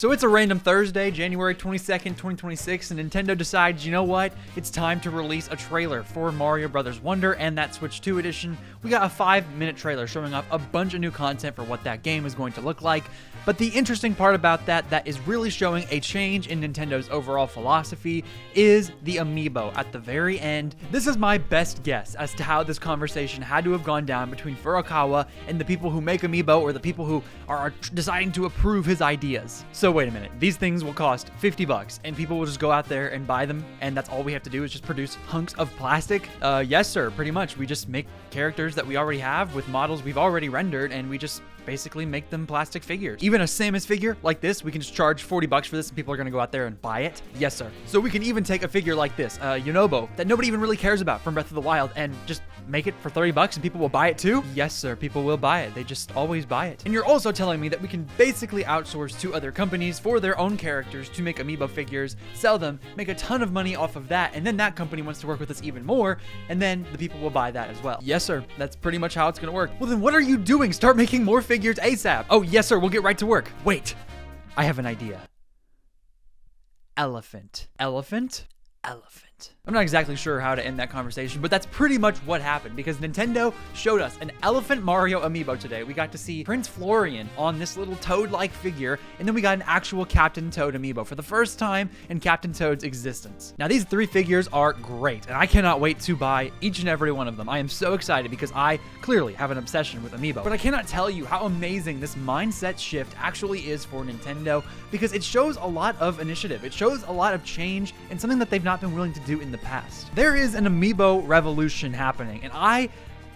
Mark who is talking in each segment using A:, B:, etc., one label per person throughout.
A: So it's a random Thursday, January 22nd, 2026, and Nintendo decides, you know what? It's time to release a trailer for Mario Bros. Wonder and that Switch 2 edition. We got a 5-minute trailer showing off a bunch of new content for what that game is going to look like. But the interesting part about that is really showing a change in Nintendo's overall philosophy is the Amiibo at the very end. This is my best guess as to how this conversation had to have gone down between Furukawa and the people who make Amiibo, or the people who are deciding to approve his ideas. So wait a minute, these things will cost $50 and people will just go out there and buy them, and that's all we have to do is just produce hunks of plastic? Yes sir, pretty much. We just make characters that we already have with models we've already rendered, and we just basically make them plastic figures. Even a Samus figure like this, we can just charge $40 for this and people are gonna go out there and buy it. Yes sir. So we can even take a figure like this, Yonobo, that nobody even really cares about from Breath of the Wild, and just make it for $30 and people will buy it too? Yes sir, people will buy it. They just always buy it. And you're also telling me that we can basically outsource to other companies for their own characters to make Amiibo figures, sell them, make a ton of money off of that, and then that company wants to work with us even more, and then the people will buy that as well. Yes sir, that's pretty much how it's gonna work. Well then what are you doing? Start making more figures ASAP. Oh yes sir, we'll get right to work. Wait, I have an idea. Elephant. Elephant? Elephant. I'm not exactly sure how to end that conversation, but that's pretty much what happened, because Nintendo showed us an Elephant Mario Amiibo today. We got to see Prince Florian on this little Toad-like figure, and then we got an actual Captain Toad Amiibo for the first time in Captain Toad's existence. Now, these 3 figures are great, and I cannot wait to buy each and every one of them. I am so excited because I clearly have an obsession with Amiibo, but I cannot tell you how amazing this mindset shift actually is for Nintendo, because it shows a lot of initiative. It shows a lot of change and something that they've not been willing to do in the past. There is an Amiibo revolution happening, and I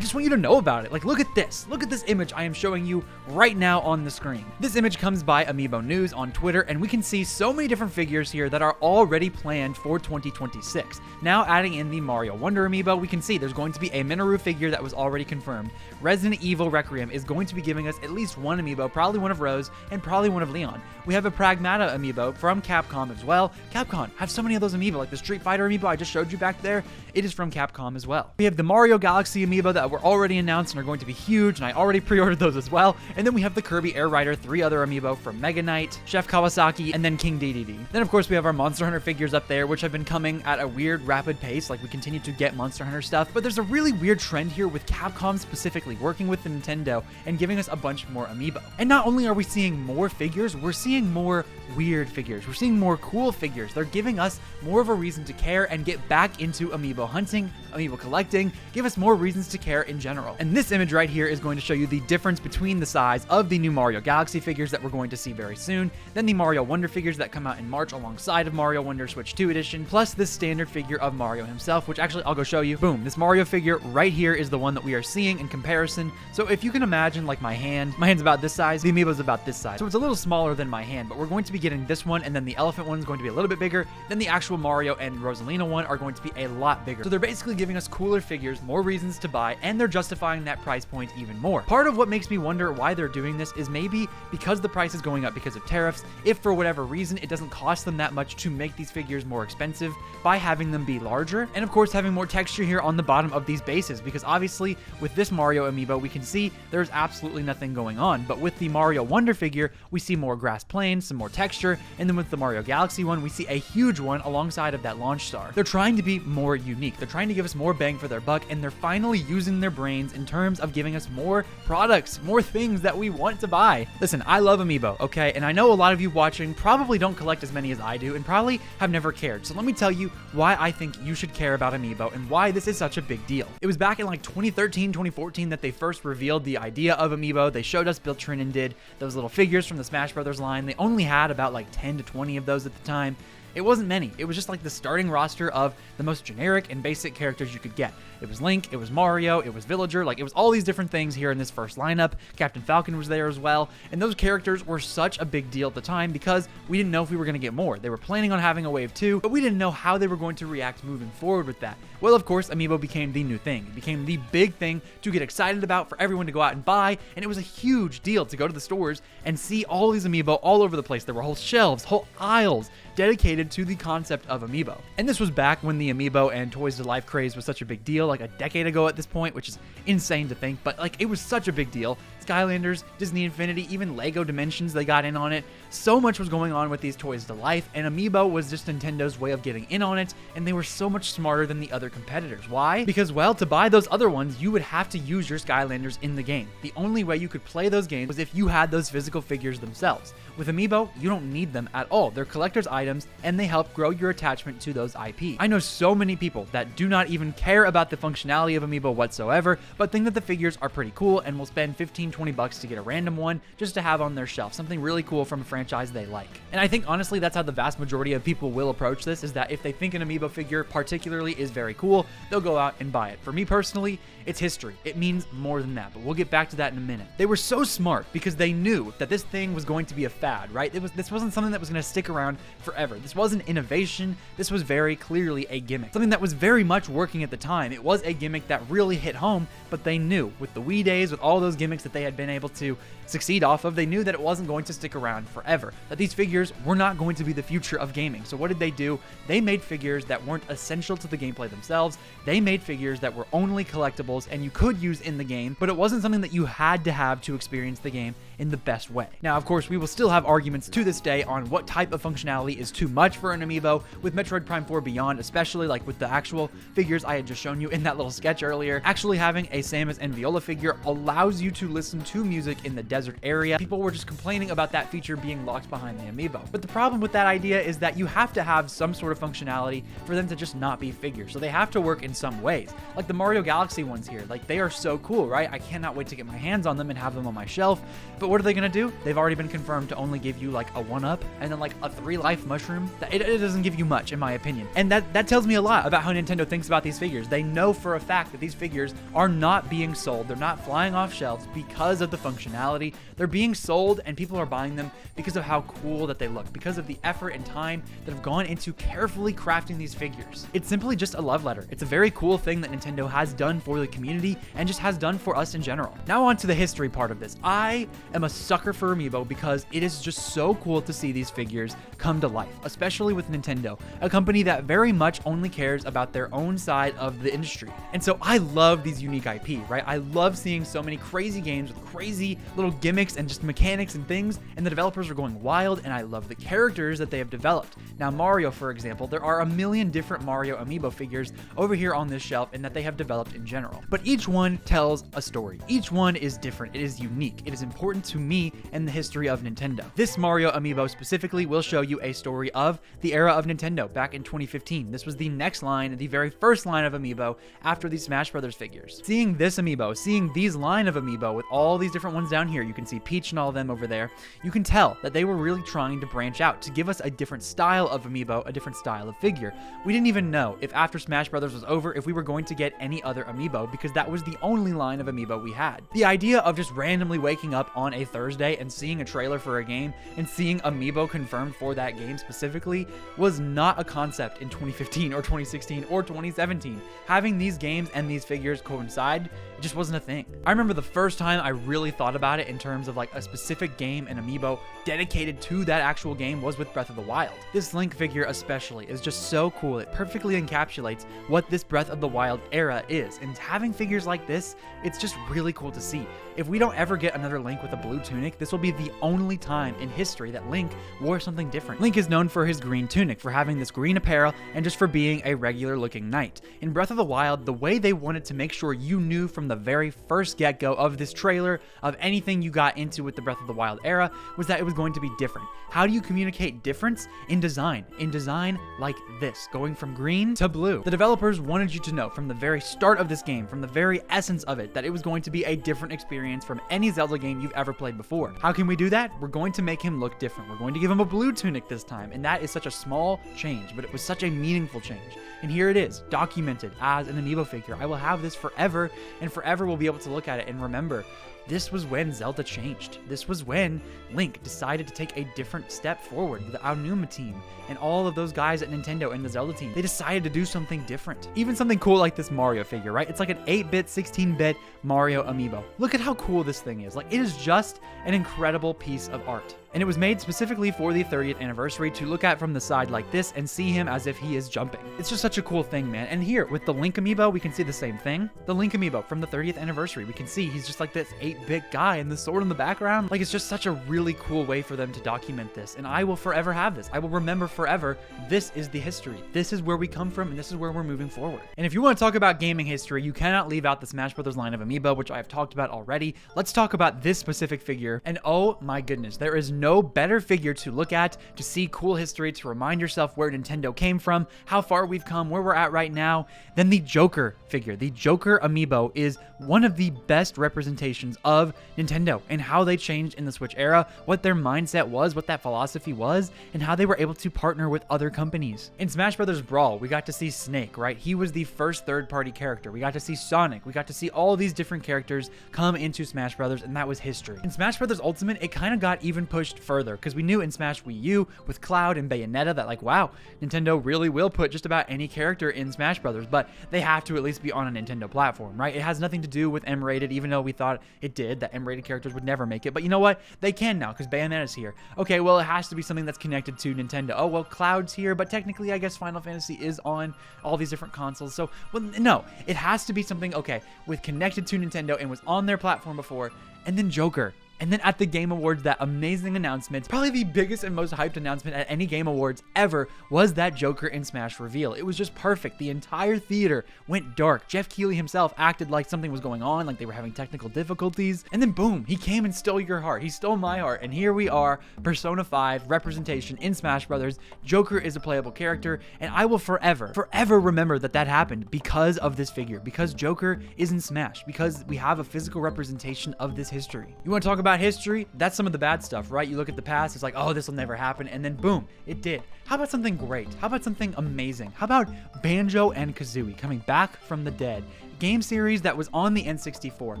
A: just want you to know about it. Like, look at this. Look at this image I am showing you right now on the screen. This image comes by Amiibo News on Twitter, and we can see so many different figures here that are already planned for 2026. Now, adding in the Mario Wonder Amiibo, we can see there's going to be a Minoru figure that was already confirmed. Resident Evil Requiem is going to be giving us at least one Amiibo, probably one of Rose, and probably one of Leon. We have a Pragmata Amiibo from Capcom as well. Capcom have so many of those Amiibo, like the Street Fighter Amiibo I just showed you back there. It is from Capcom as well. We have the Mario Galaxy Amiibo that were already announced and are going to be huge, and I already pre-ordered those as well. And then we have the Kirby Air Rider, 3 other Amiibo from Mega Knight, Chef Kawasaki, and then King Dedede. Then of course we have our Monster Hunter figures up there, which have been coming at a weird rapid pace. Like, we continue to get Monster Hunter stuff, but there's a really weird trend here with Capcom specifically working with Nintendo and giving us a bunch more Amiibo. And not only are we seeing more figures, we're seeing more weird figures. We're seeing more cool figures. They're giving us more of a reason to care and get back into Amiibo hunting, Amiibo collecting, give us more reasons to care in general. And this image right here is going to show you the difference between the size of the new Mario Galaxy figures that we're going to see very soon, then the Mario Wonder figures that come out in March alongside of Mario Wonder Switch 2 edition, plus this standard figure of Mario himself, which actually I'll go show you. Boom, this Mario figure right here is the one that we are seeing in comparison. So if you can imagine, like, my hand's about this size, the Amiibo's about this size. So it's a little smaller than my hand, but we're going to be getting this one, and then the elephant one is going to be a little bit bigger, then the actual Mario and Rosalina one are going to be a lot bigger. So they're basically giving us cooler figures, more reasons to buy, and they're justifying that price point even more. Part of what makes me wonder why they're doing this is maybe because the price is going up because of tariffs. If for whatever reason it doesn't cost them that much to make these figures more expensive by having them be larger, and of course having more texture here on the bottom of these bases, because obviously with this Mario Amiibo we can see there's absolutely nothing going on, but with the Mario Wonder figure we see more grass plains, some more texture, and then with the Mario Galaxy one we see a huge one alongside of that launch star. They're trying to be more unique. They're trying to give us more bang for their buck, and they're finally using their brains in terms of giving us more products, more things that we want to buy. Listen, I love Amiibo, okay? And I know a lot of you watching probably don't collect as many as I do and probably have never cared. So let me tell you why I think you should care about Amiibo and why this is such a big deal. It was back in like 2013, 2014 that they first revealed the idea of Amiibo. They showed us Biltrin and did those little figures from the Smash Brothers line. They only had about like 10 to 20 of those at the time. It wasn't many. It was just like the starting roster of the most generic and basic characters you could get. It was Link, it was Mario, it was Villager, like it was all these different things here in this first lineup. Captain Falcon was there as well, and those characters were such a big deal at the time because we didn't know if we were going to get more. They were planning on having a wave 2, but we didn't know how they were going to react moving forward with that. Well, of course, Amiibo became the new thing. It became the big thing to get excited about, for everyone to go out and buy, and it was a huge deal to go to the stores and see all these Amiibo all over the place. There were whole shelves, whole aisles dedicated to the concept of Amiibo. And this was back when the Amiibo and Toys to Life craze was such a big deal, like a decade ago at this point, which is insane to think, but like it was such a big deal. Skylanders, Disney Infinity, even Lego Dimensions, they got in on it. So much was going on with these toys to life, and Amiibo was just Nintendo's way of getting in on it, and they were so much smarter than the other competitors. Why? Because, well, to buy those other ones, you would have to use your Skylanders in the game. The only way you could play those games was if you had those physical figures themselves. With Amiibo, you don't need them at all. They're collector's items, and they help grow your attachment to those IP. I know so many people that do not even care about the functionality of Amiibo whatsoever, but think that the figures are pretty cool and will spend 15-20 bucks to get a random one just to have on their shelf, something really cool from a franchise they like. And I think honestly that's how the vast majority of people will approach this, is that if they think an Amiibo figure particularly is very cool, they'll go out and buy it. For me personally, it's history. It means more than that, but we'll get back to that in a minute. They were so smart because they knew that this thing was going to be a fad, right? This wasn't something that was going to stick around forever. This wasn't innovation. This was very clearly a gimmick, something that was very much working at the time. It was a gimmick that really hit home, but they knew with the Wii days, with all those gimmicks that they had been able to succeed off of, they knew that it wasn't going to stick around forever, that these figures were not going to be the future of gaming. So what did they do? They made figures that weren't essential to the gameplay themselves. They made figures that were only collectibles and you could use in the game, but it wasn't something that you had to have to experience the game in the best way. Now, of course, we will still have arguments to this day on what type of functionality is too much for an Amiibo, with Metroid Prime 4 Beyond, especially like with the actual figures I had just shown you in that little sketch earlier. Actually having a Samus and Viola figure allows you to listen to music in the desert area. People were just complaining about that feature being locked behind the Amiibo. But the problem with that idea is that you have to have some sort of functionality for them to just not be figures. So they have to work in some ways. Like the Mario Galaxy ones here, like they are so cool, right? I cannot wait to get my hands on them and have them on my shelf. But what are they gonna do? They've already been confirmed to only give you like a 1-up and then like a 3-life mushroom. It doesn't give you much, in my opinion. And that tells me a lot about how Nintendo thinks about these figures. They know for a fact that these figures are not being sold. They're not flying off shelves because of the functionality. They're being sold and people are buying them because of how cool that they look, because of the effort and time that have gone into carefully crafting these figures. It's simply just a love letter. It's a very cool thing that Nintendo has done for the community and just has done for us in general. Now on to the history part of this. I am a sucker for Amiibo because it is just so cool to see these figures come to life, especially with Nintendo, a company that very much only cares about their own side of the industry. And so I love these unique IP, right? I love seeing so many crazy games with crazy little gimmicks and just mechanics and things, and the developers are going wild, and I love the characters that they have developed. Now Mario, for example, there are a million different Mario Amiibo figures over here on this shelf and that they have developed in general. But each one tells a story. Each one is different. It is unique. It is important to me and the history of Nintendo. This Mario Amiibo specifically will show you a story of the era of Nintendo back in 2015. This was the next line, the very first line of Amiibo after the Smash Brothers figures. Seeing this Amiibo, seeing these line of Amiibo with all these different ones down here, you can see Peach and all of them over there, you can tell that they were really trying to branch out, to give us a different style of Amiibo, a different style of figure. We didn't even know if after Smash Brothers was over, if we were going to get any other Amiibo, because that was the only line of Amiibo we had. The idea of just randomly waking up on a Thursday and seeing a trailer for a game and seeing Amiibo confirmed for that game specifically was not a concept in 2015 or 2016 or 2017. Having these games and these figures coincide, it just wasn't a thing. I remember the first time I really thought about it in terms of like a specific game and Amiibo dedicated to that actual game was with Breath of the Wild. This Link figure especially is just so cool. It perfectly encapsulates what this Breath of the Wild era is. And having figures like this, it's just really cool to see. If we don't ever get another Link with a blue tunic, this will be the only time in history that Link wore something different. Link is known for his green tunic, for having this green apparel, and just for being a regular looking knight. In Breath of the Wild, the way they wanted to make sure you knew from the very first get-go of this trailer, of anything you got into with the Breath of the Wild era, was that it was going to be different. How do you communicate difference? In design. In design like this, going from green to blue. The developers wanted you to know from the very start of this game, from the very essence of it, that it was going to be a different experience from any Zelda game you've ever played before. How can we do that? We're going to make him look different. We're going to give him a blue tunic this time, and that is such a small change, but it was such a meaningful change. And here it is, documented as an Amiibo figure. I will have this forever, and forever we'll be able to look at it and remember, this was when Zelda changed. This was when Link decided to take a different step forward with the Aonuma team and all of those guys at Nintendo and the Zelda team. They decided to do something different. Even something cool like this Mario figure, right? It's like an 8-bit, 16-bit Mario Amiibo. Look at how cool this thing is. Like, it is just an incredible piece of art. And it was made specifically for the 30th anniversary to look at from the side like this and see him as if he is jumping. It's just such a cool thing, man. And here with the Link amiibo, we can see the same thing. The Link amiibo from the 30th anniversary, we can see he's just like this 8-bit guy and the sword in the background. Like, it's just such a really cool way for them to document this. And I will forever have this. I will remember forever, this is the history. This is where we come from, and this is where we're moving forward. And if you want to talk about gaming history, you cannot leave out the Smash Brothers line of amiibo, which I have talked about already. Let's talk about this specific figure. And oh my goodness, there is no better figure to look at, to see cool history, to remind yourself where Nintendo came from, how far we've come, where we're at right now, than the Joker figure. The Joker amiibo is one of the best representations of Nintendo and how they changed in the Switch era, what their mindset was, what that philosophy was, and how they were able to partner with other companies. In Smash Brothers Brawl, we got to see Snake, right? He was the first third-party character. We got to see Sonic. We got to see all these different characters come into Smash Brothers, and that was history. In Smash Brothers Ultimate, it kind of got even pushed further, because we knew in Smash Wii U with Cloud and Bayonetta that, like, wow, Nintendo really will put just about any character in Smash Brothers, but they have to at least be on a Nintendo platform, right? It has nothing to do with M-rated, even though we thought it did, that M-rated characters would never make it. But you know what? They can now, because Bayonetta's here. Okay, well, it has to be something that's connected to Nintendo. Oh, well, Cloud's here, but technically, I guess Final Fantasy is on all these different consoles. So, well, no, it has to be something, okay, with connected to Nintendo and was on their platform before, and then Joker. And then at the Game Awards, that amazing announcement, probably the biggest and most hyped announcement at any Game Awards ever, was that Joker in Smash reveal. It was just perfect. The entire theater went dark. Jeff Keighley himself acted like something was going on, like they were having technical difficulties. And then boom, he came and stole your heart. He stole my heart. And here we are, Persona 5 representation in Smash Brothers. Joker is a playable character, and I will forever remember that that happened because of this figure, because Joker is in Smash, because we have a physical representation of this history. You want to talk about history? That's some of the bad stuff, right? You look at the past, it's like, oh, this will never happen, and then boom, it did. How about something great? How about something amazing? How about Banjo and Kazooie coming back from the dead? Game series that was on the N64,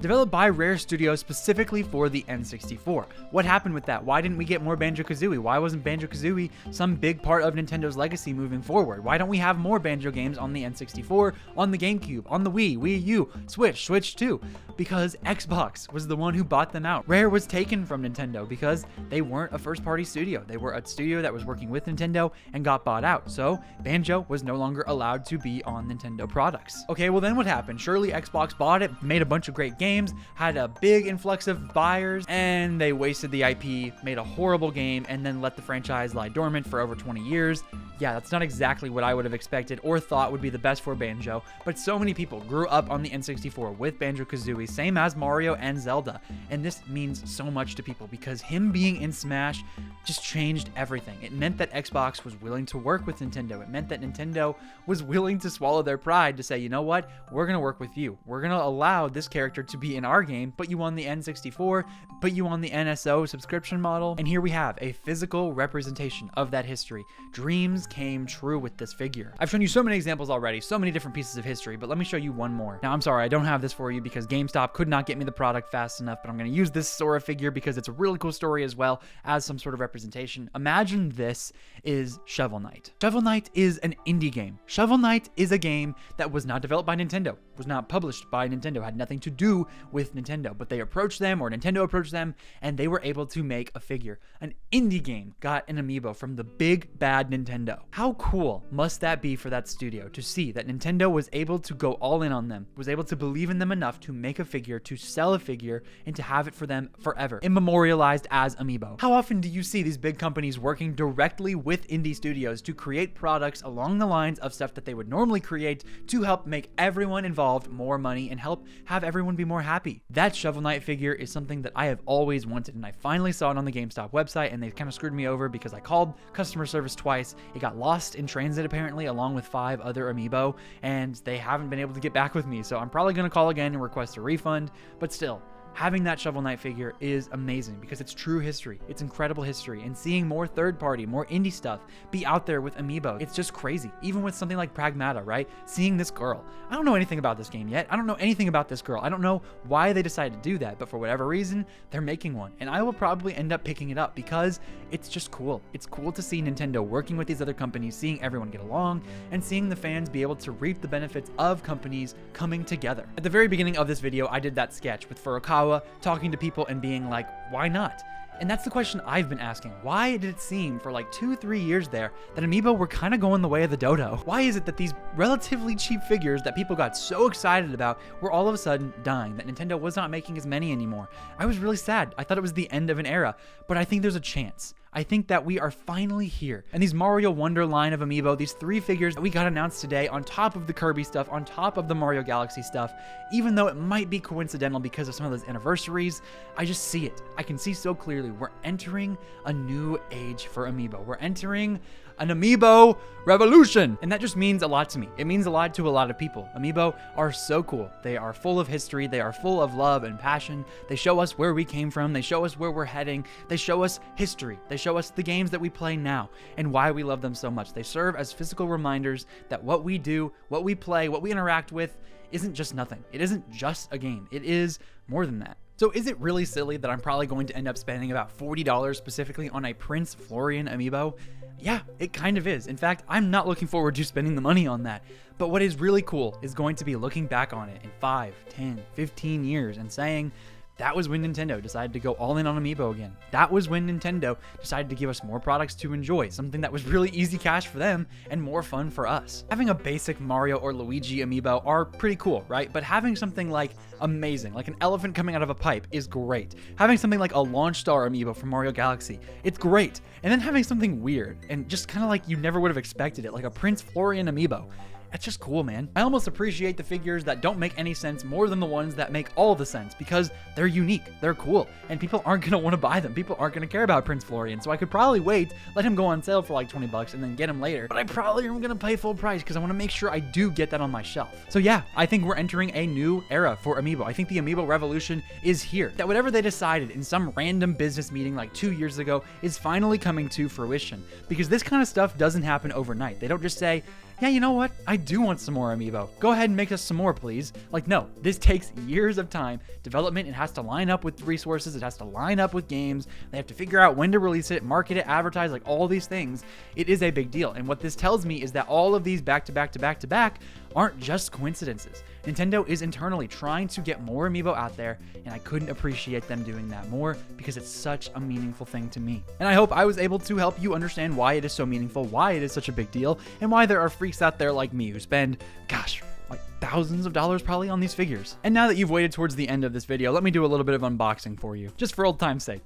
A: developed by Rare Studios specifically for the N64. What happened with that? Why didn't we get more Banjo-Kazooie? Why wasn't Banjo-Kazooie some big part of Nintendo's legacy moving forward? Why don't we have more Banjo games on the N64, on the GameCube, on the Wii, Wii U, Switch, Switch 2? Because Xbox was the one who bought them out. Rare was taken from Nintendo because they weren't a first-party studio. They were a studio that was working with Nintendo and got bought out. So Banjo was no longer allowed to be on Nintendo products. Okay, well then what happened? Surely Xbox bought it, made a bunch of great games, had a big influx of buyers, and they wasted the IP, made a horrible game, and then let the franchise lie dormant for over 20 years. Yeah, that's not exactly what I would have expected or thought would be the best for Banjo, but so many people grew up on the N64 with Banjo-Kazooie, same as Mario and Zelda, and this means so much to people because him being in Smash just changed everything. It meant that Xbox was willing to work with Nintendo. It meant that Nintendo was willing to swallow their pride to say, you know what, we're going to work with you. We're going to allow this character to be in our game, put you on the N64, put you on the NSO subscription model, and here we have a physical representation of that history. Dreams came true with this figure. I've shown you so many examples already, so many different pieces of history, but let me show you one more. Now, I'm sorry, I don't have this for you because GameStop could not get me the product fast enough, but I'm going to use this Sora figure because it's a really cool story as well as some sort of representation. Imagine this is Shovel Knight. Shovel Knight is an indie game. Shovel Knight is a game that was not developed by Nintendo, was not published by Nintendo, had nothing to do with Nintendo, but they approached them, or Nintendo approached them, and they were able to make a figure. An indie game got an amiibo from the big bad Nintendo. How cool must that be for that studio to see that Nintendo was able to go all in on them, was able to believe in them enough to make a figure, to sell a figure, and to have it for them forever, immemorialized as amiibo. How often do you see these big companies working directly with indie studios to create products along the lines of stuff that they would normally create to help make everyone involved more money and help have everyone be more happy? That Shovel Knight figure is something that I have always wanted, and I finally saw it on the GameStop website, and they kind of screwed me over because I called customer service twice. It got lost in transit apparently, along with 5 other amiibo, and they haven't been able to get back with me, so I'm probably going to call again and request a refund, but still, having that Shovel Knight figure is amazing because it's true history. It's incredible history. And seeing more third-party, more indie stuff be out there with amiibo, it's just crazy. Even with something like Pragmata, right? Seeing this girl. I don't know anything about this game yet. I don't know anything about this girl. I don't know why they decided to do that, but for whatever reason, they're making one. And I will probably end up picking it up because it's just cool. It's cool to see Nintendo working with these other companies, seeing everyone get along, and seeing the fans be able to reap the benefits of companies coming together. At the very beginning of this video, I did that sketch with Furukawa talking to people and being like, why not? And that's the question I've been asking. Why did it seem for like 2-3 years there that Amiibo were kind of going the way of the dodo? Why is it that these relatively cheap figures that people got so excited about were all of a sudden dying, that Nintendo was not making as many anymore? I was really sad. I thought it was the end of an era, but I think there's a chance. I think that we are finally here. And these Mario Wonder line of Amiibo, these 3 figures that we got announced today on top of the Kirby stuff, on top of the Mario Galaxy stuff, even though it might be coincidental because of some of those anniversaries, I just see it. I can see so clearly we're entering a new age for Amiibo. We're entering an Amiibo revolution. And that just means a lot to me. It means a lot to a lot of people. Amiibo are so cool. They are full of history. They are full of love and passion. They show us where we came from. They show us where we're heading. They show us history. They show us the games that we play now and why we love them so much. They serve as physical reminders that what we do, what we play, what we interact with isn't just nothing. It isn't just a game. It is more than that. So is it really silly that I'm probably going to end up spending about $40 specifically on a Prince Florian Amiibo? Yeah, it kind of is. In fact, I'm not looking forward to spending the money on that. But what is really cool is going to be looking back on it in 5, 10, 15 years and saying, that was when Nintendo decided to go all in on Amiibo again. That was when Nintendo decided to give us more products to enjoy, something that was really easy cash for them and more fun for us. Having a basic Mario or Luigi Amiibo are pretty cool, right? But having something like amazing, like an elephant coming out of a pipe, is great. Having something like a Launch Star Amiibo from Mario Galaxy, it's great. And then having something weird and just kind of like you never would have expected it, like a Prince Florian Amiibo. It's just cool, man. I almost appreciate the figures that don't make any sense more than the ones that make all the sense because they're unique, they're cool, and people aren't gonna want to buy them. People aren't gonna care about Prince Florian, so I could probably wait, let him go on sale for like 20 bucks and then get him later. But I probably am gonna pay full price because I want to make sure I do get that on my shelf. So yeah, I think we're entering a new era for Amiibo. I think the Amiibo revolution is here. That whatever they decided in some random business meeting like 2 years ago is finally coming to fruition. Because this kind of stuff doesn't happen overnight. They don't just say, yeah, you know what? I do want some more Amiibo. Go ahead and make us some more, please. Like, no, this takes years of time. Development, it has to line up with resources. It has to line up with games. They have to figure out when to release it, market it, advertise, like all these things. It is a big deal. And what this tells me is that all of these back-to-back-to-back-to-back aren't just coincidences. Nintendo is internally trying to get more Amiibo out there, and I couldn't appreciate them doing that more because it's such a meaningful thing to me. And I hope I was able to help you understand why it is so meaningful, why it is such a big deal, and why there are freaks out there like me who spend, gosh, like thousands of dollars probably on these figures. And now that you've waited towards the end of this video, let me do a little bit of unboxing for you, just for old time's sake.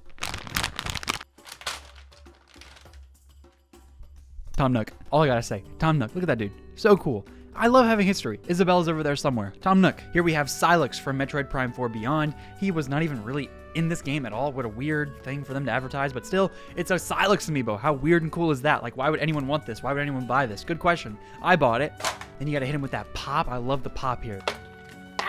A: Tom Nook. All I gotta say, Tom Nook, look at that dude. So cool. I love having history. Isabella's over there somewhere. Tom Nook. Here we have Sylux from Metroid Prime 4 Beyond. He was not even really in this game at all. What a weird thing for them to advertise, but still, it's a Sylux Amiibo. How weird and cool is that? Like, why would anyone want this? Why would anyone buy this? Good question. I bought it. Then you gotta hit him with that pop. I love the pop here.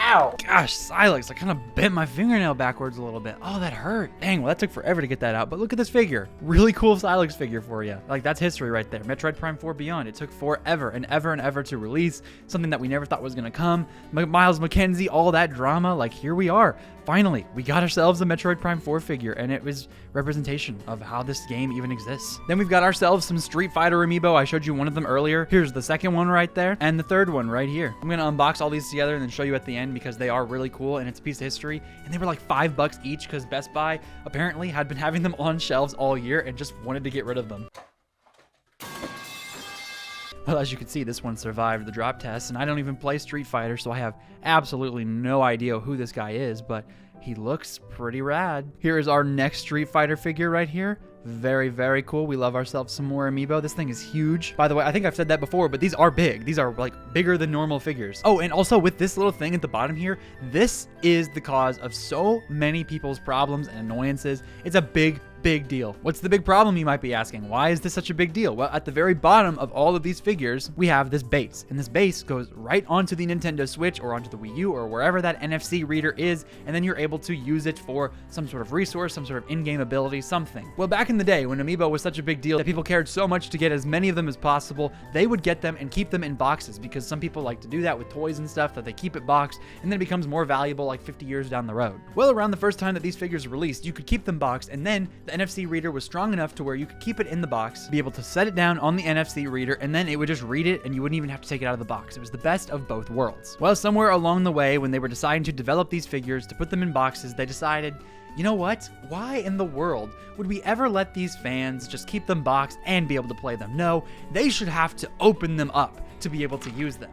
A: Ow! Gosh, Sylux, I kind of bent my fingernail backwards a little bit. Oh, that hurt. Dang, well, that took forever to get that out. But look at this figure. Really cool Sylux figure for you. Like, that's history right there. Metroid Prime 4 Beyond. It took forever and ever and ever to release. Something that we never thought was going to come. Miles McKenzie, all that drama. Like, here we are. Finally, we got ourselves a Metroid Prime 4 figure, and it was representation of how this game even exists. Then we've got ourselves some Street Fighter Amiibo. I showed you one of them earlier. Here's the second one right there, and the third one right here. I'm gonna unbox all these together and then show you at the end because they are really cool and it's a piece of history. And they were like $5 each because Best Buy apparently had been having them on shelves all year and just wanted to get rid of them. Well, as you can see, this one survived the drop test, and I don't even play Street Fighter, so I have absolutely no idea who this guy is, but he looks pretty rad. Here is our next Street Fighter figure right here. Very, very cool. We love ourselves some more Amiibo. This thing is huge. By the way, I think I've said that before, but these are big. These are like bigger than normal figures. Oh, and also with this little thing at the bottom here, this is the cause of so many people's problems and annoyances. It's a big deal. What's the big problem, you might be asking? Why is this such a big deal? Well, at the very bottom of all of these figures, we have this base, and this base goes right onto the Nintendo Switch or onto the Wii U or wherever that NFC reader is, and then you're able to use it for some sort of resource, some sort of in-game ability, something. Well, back in the day when Amiibo was such a big deal that people cared so much to get as many of them as possible, they would get them and keep them in boxes because some people like to do that with toys and stuff, that they keep it boxed and then it becomes more valuable like 50 years down the road. Well, around the first time that these figures were released, you could keep them boxed, and then the NFC reader was strong enough to where you could keep it in the box, be able to set it down on the NFC reader, and then it would just read it and you wouldn't even have to take it out of the box. It was the best of both worlds. Well, somewhere along the way when they were deciding to develop these figures, to put them in boxes, they decided, you know what? Why in the world would we ever let these fans just keep them boxed and be able to play them? No, they should have to open them up to be able to use them.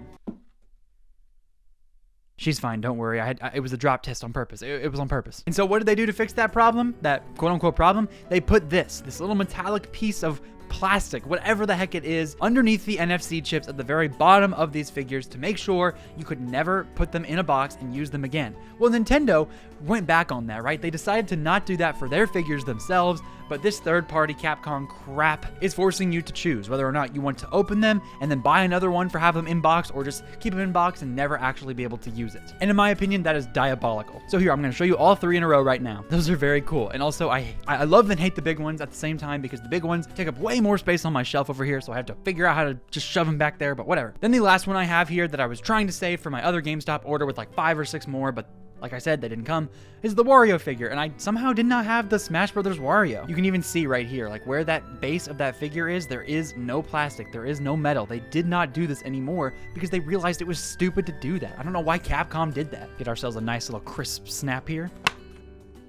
A: She's fine, don't worry. It was a drop test on purpose. It was on purpose. And so what did they do to fix that problem? That quote-unquote problem? They put this little metallic piece of plastic, whatever the heck it is, underneath the NFC chips at the very bottom of these figures to make sure you could never put them in a box and use them again. Well, Nintendo went back on that, right? They decided to not do that for their figures themselves, but this third-party Capcom crap is forcing you to choose whether or not you want to open them and then buy another one for have them in box, or just keep them in box and never actually be able to use it. And in my opinion, that is diabolical. So here, I'm going to show you all 3 in a row right now. Those are very cool. And also, I love and hate the big ones at the same time, because the big ones take up way more space on my shelf over here, so I have to figure out how to just shove them back there, but whatever. Then the last one I have here that I was trying to save for my other GameStop order with like 5 or 6 more, but like I said, they didn't come, is the Wario figure, and I somehow did not have the Smash Brothers Wario. You can even see right here, like where that base of that figure is, there is no plastic, there is no metal. They did not do this anymore because they realized it was stupid to do that. I don't know why Capcom did that. Get ourselves a nice little crisp snap here.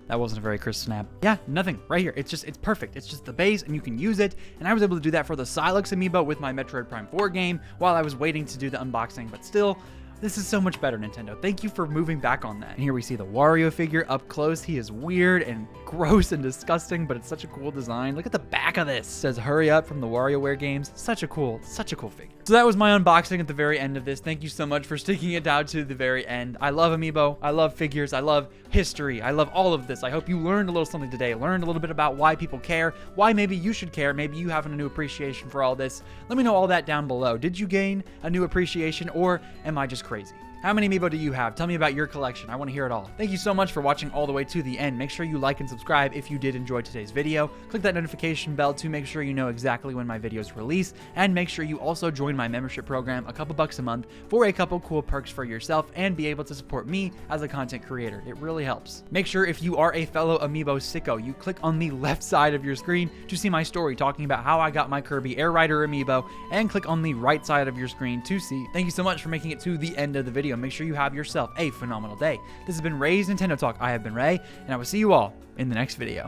A: That wasn't a very crisp snap. Yeah, nothing right here. It's perfect. It's just the base and you can use it. And I was able to do that for the Silex amiibo with my Metroid Prime 4 game while I was waiting to do the unboxing, but still, this is so much better, Nintendo. Thank you for moving back on that. And here we see the Wario figure up close. He is weird and gross and disgusting, but it's such a cool design. Look at the back of this. It says hurry up from the WarioWare games. Such a cool figure. So that was my unboxing at the very end of this. Thank you so much for sticking it down to the very end. I love Amiibo. I love figures. I love history. I love all of this. I hope you learned a little something today. Learned a little bit about why people care, why maybe you should care. Maybe you have a new appreciation for all this. Let me know all that down below. Did you gain a new appreciation, or am I just crazy? How many Amiibo do you have? Tell me about your collection. I want to hear it all. Thank you so much for watching all the way to the end. Make sure you like and subscribe if you did enjoy today's video. Click that notification bell to make sure you know exactly when my videos release, and make sure you also join my membership program, a couple bucks a month, for a couple cool perks for yourself and be able to support me as a content creator. It really helps. Make sure if you are a fellow Amiibo sicko, you click on the left side of your screen to see my story talking about how I got my Kirby Air Rider Amiibo, and click on the right side of your screen to see. Thank you so much for making it to the end of the video. Make sure you have yourself a phenomenal day. This has been Ray's Nintendo Talk. I have been Ray, and I will see you all in the next video.